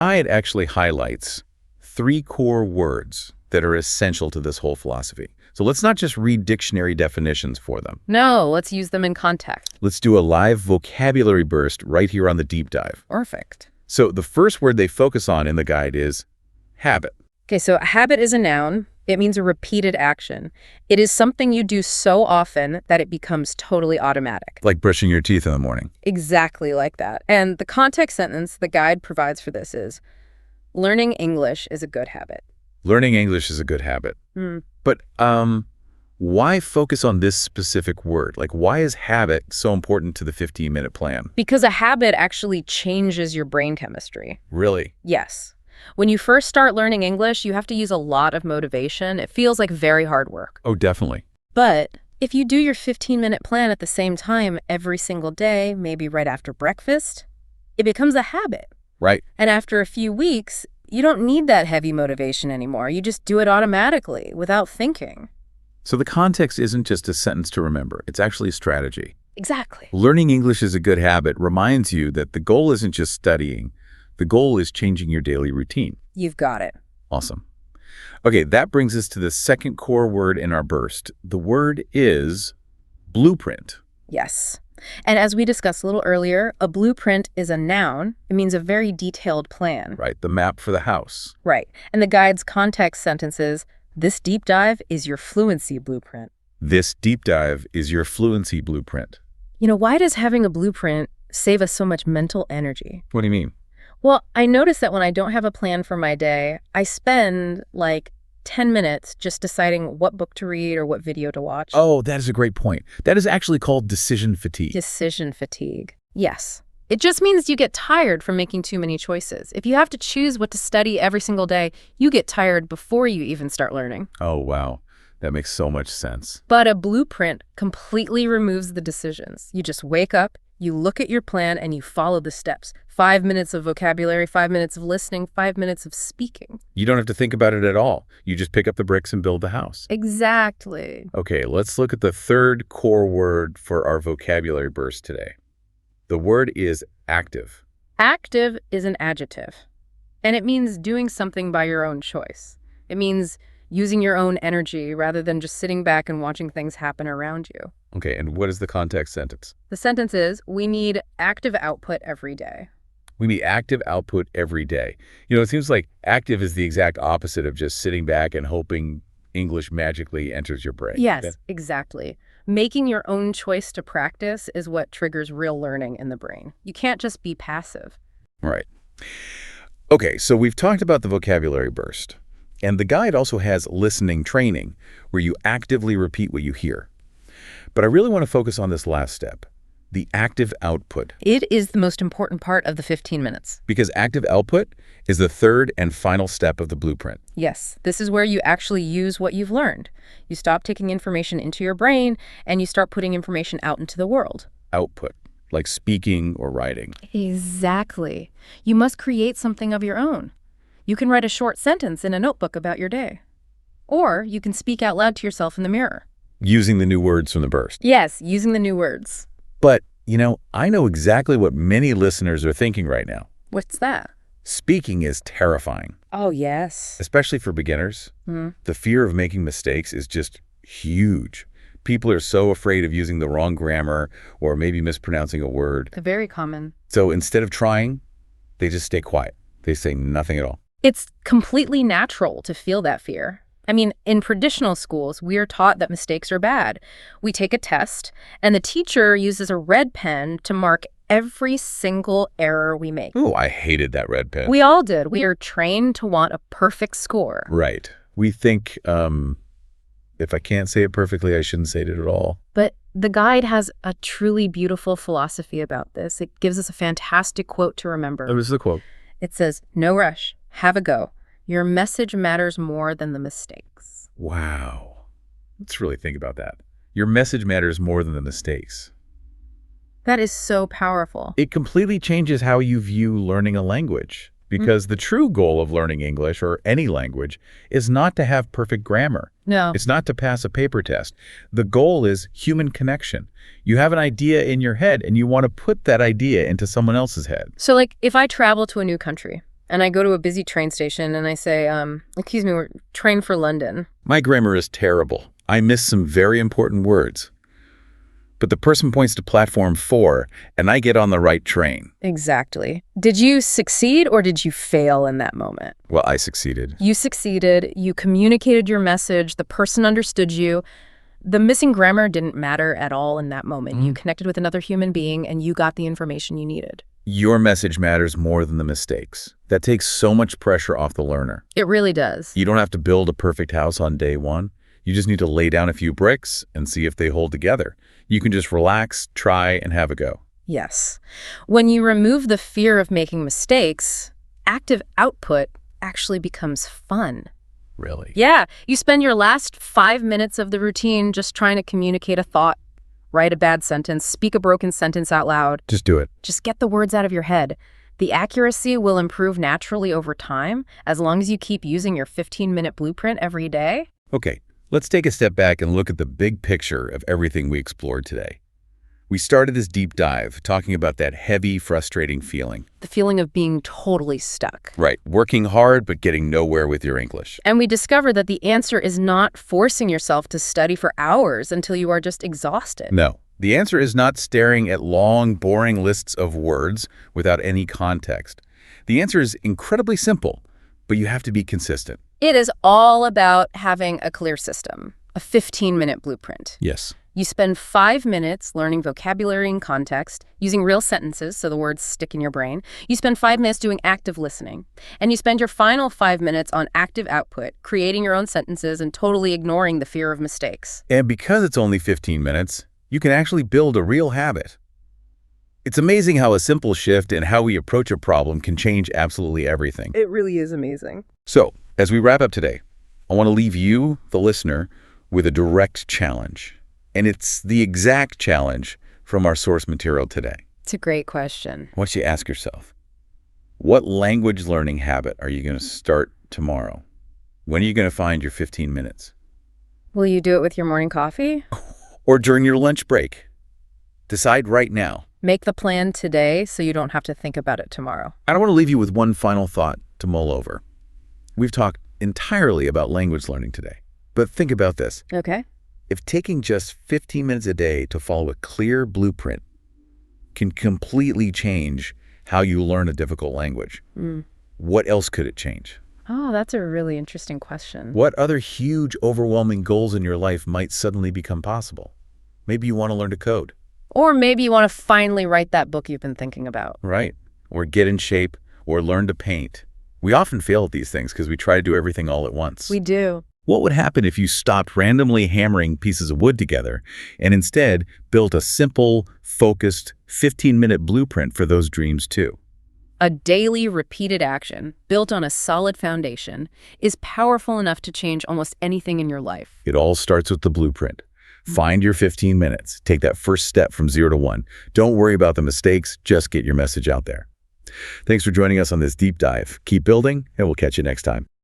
guide actually highlights 3 core words that are essential to this whole philosophy. So let's not just read dictionary definitions for them. No, let's use them in context. Let's do a live vocabulary burst right here on the deep dive. Perfect. So the first word they focus on in the guide is habit. Okay, so a habit is a noun. It means a repeated action. It is something you do so often that it becomes totally automatic. Like brushing your teeth in the morning. Exactly like that. And the context sentence the guide provides for this is, learning English is a good habit. Learning English is a good habit. But why focus on this specific word? Like, why is habit so important to the 15-minute plan? Because a habit actually changes your brain chemistry. Really? Yes. When you first start learning English, you have to use a lot of motivation. It feels like very hard work. Oh, definitely. But if you do your 15-minute plan at the same time every single day, maybe right after breakfast, it becomes a habit. Right. And after a few weeks, you don't need that heavy motivation anymore. You just do it automatically without thinking. So the context isn't just a sentence to remember. It's actually a strategy. Exactly. Learning English is a good habit reminds you that the goal isn't just studying. The goal is changing your daily routine. You've got it. Awesome. Okay, that brings us to the second core word in our burst. The word is blueprint. Yes. And as we discussed a little earlier, a blueprint is a noun. It means a very detailed plan. Right, the map for the house. Right. And the guide's context sentence is, this deep dive is your fluency blueprint. This deep dive is your fluency blueprint. You know, why does having a blueprint save us so much mental energy? What do you mean? Well, I notice that when I don't have a plan for my day, I spend like 10 minutes just deciding what book to read or what video to watch. Oh, that is a great point. That is actually called decision fatigue. Decision fatigue. Yes. It just means you get tired from making too many choices. If you have to choose what to study every single day, you get tired before you even start learning. Oh, wow. That makes so much sense. But a blueprint completely removes the decisions. You just wake up, you look at your plan, and you follow the steps. 5 minutes of vocabulary, 5 minutes of listening, 5 minutes of speaking. You don't have to think about it at all. You just pick up the bricks and build the house. Exactly. Okay, let's look at the third core word for our vocabulary burst today. The word is active. Active is an adjective, and it means doing something by your own choice. It means using your own energy rather than just sitting back and watching things happen around you. Okay, and what is the context sentence? The sentence is, we need active output every day. We need active output every day. You know, it seems like active is the exact opposite of just sitting back and hoping English magically enters your brain. Yes, exactly. Making your own choice to practice is what triggers real learning in the brain. You can't just be passive. Right. Okay, so we've talked about the vocabulary burst. And the guide also has listening training, where you actively repeat what you hear. But I really want to focus on this last step, the active output. It is the most important part of the 15 minutes. Because active output is the third and final step of the blueprint. Yes, this is where you actually use what you've learned. You stop taking information into your brain, and you start putting information out into the world. Output, like speaking or writing. Exactly. You must create something of your own. You can write a short sentence in a notebook about your day. Or you can speak out loud to yourself in the mirror. Using the new words from the burst. Yes, using the new words. But, you know, I know exactly what many listeners are thinking right now. What's that? Speaking is terrifying. Oh, yes. Especially for beginners. The fear of making mistakes is just huge. People are so afraid of using the wrong grammar or maybe mispronouncing a word. Very common. So instead of trying, they just stay quiet. They say nothing at all. It's completely natural to feel that fear. I mean, in traditional schools, we are taught that mistakes are bad. We take a test, and the teacher uses a red pen to mark every single error we make. Oh, I hated that red pen. We all did. We are trained to want a perfect score. Right. We think, if I can't say it perfectly, I shouldn't say it at all. But the guide has a truly beautiful philosophy about this. It gives us a fantastic quote to remember. Oh, this is the quote. It says, "No rush. Have a go. Your message matters more than the mistakes." Wow. Let's really think about that. Your message matters more than the mistakes. That is so powerful. It completely changes how you view learning a language. Because the true goal of learning English or any language is not to have perfect grammar. No. It's not to pass a paper test. The goal is human connection. You have an idea in your head and you want to put that idea into someone else's head. So like if I travel to a new country, And I go to a busy train station and I say, excuse me, we're train for London. My grammar is terrible. I miss some very important words. But the person points to platform 4, and I get on the right train. Exactly. Did you succeed or did you fail in that moment? Well, I succeeded. You succeeded. You communicated your message. The person understood you. The missing grammar didn't matter at all in that moment. You connected with another human being and you got the information you needed. Your message matters more than the mistakes. That takes so much pressure off the learner. It really does. You don't have to build a perfect house on day one. You just need to lay down a few bricks and see if they hold together. You can just relax, try, and have a go. Yes. When you remove the fear of making mistakes, active output actually becomes fun. Really? Yeah. You spend your last 5 minutes of the routine just trying to communicate a thought, write a bad sentence, speak a broken sentence out loud. Just do it. Just get the words out of your head. The accuracy will improve naturally over time as long as you keep using your 15-minute blueprint every day. Okay. Let's take a step back and look at the big picture of everything we explored today. We started this deep dive talking about that heavy, frustrating feeling. The feeling of being totally stuck. Right. Working hard, but getting nowhere with your English. And we discovered that the answer is not forcing yourself to study for hours until you are just exhausted. No. The answer is not staring at long, boring lists of words without any context. The answer is incredibly simple, but you have to be consistent. It is all about having a clear system, a 15-minute blueprint. Yes. You spend 5 minutes learning vocabulary and context, using real sentences so the words stick in your brain. You spend 5 minutes doing active listening. And you spend your final 5 minutes on active output, creating your own sentences and totally ignoring the fear of mistakes. And because it's only 15 minutes, you can actually build a real habit. It's amazing how a simple shift in how we approach a problem can change absolutely everything. It really is amazing. So, as we wrap up today, I want to leave you, the listener, with a direct challenge. And it's the exact challenge from our source material today. It's a great question. I want you to ask yourself, what language learning habit are you going to start tomorrow? When are you going to find your 15 minutes? Will you do it with your morning coffee? Or during your lunch break? Decide right now. Make the plan today so you don't have to think about it tomorrow. I want to leave you with one final thought to mull over. We've talked entirely about language learning today, but think about this. Okay. If taking just 15 minutes a day to follow a clear blueprint can completely change how you learn a difficult language, what else could it change? Oh, that's a really interesting question. What other huge, overwhelming goals in your life might suddenly become possible? Maybe you want to learn to code. Or maybe you want to finally write that book you've been thinking about. Right. Or get in shape, or learn to paint. We often fail at these things because we try to do everything all at once. We do. What would happen if you stopped randomly hammering pieces of wood together and instead built a simple, focused, 15-minute blueprint for those dreams too? A daily repeated action built on a solid foundation is powerful enough to change almost anything in your life. It all starts with the blueprint. Find your 15 minutes. Take that first step from 0 to 1. Don't worry about the mistakes. Just get your message out there. Thanks for joining us on this deep dive. Keep building, and we'll catch you next time.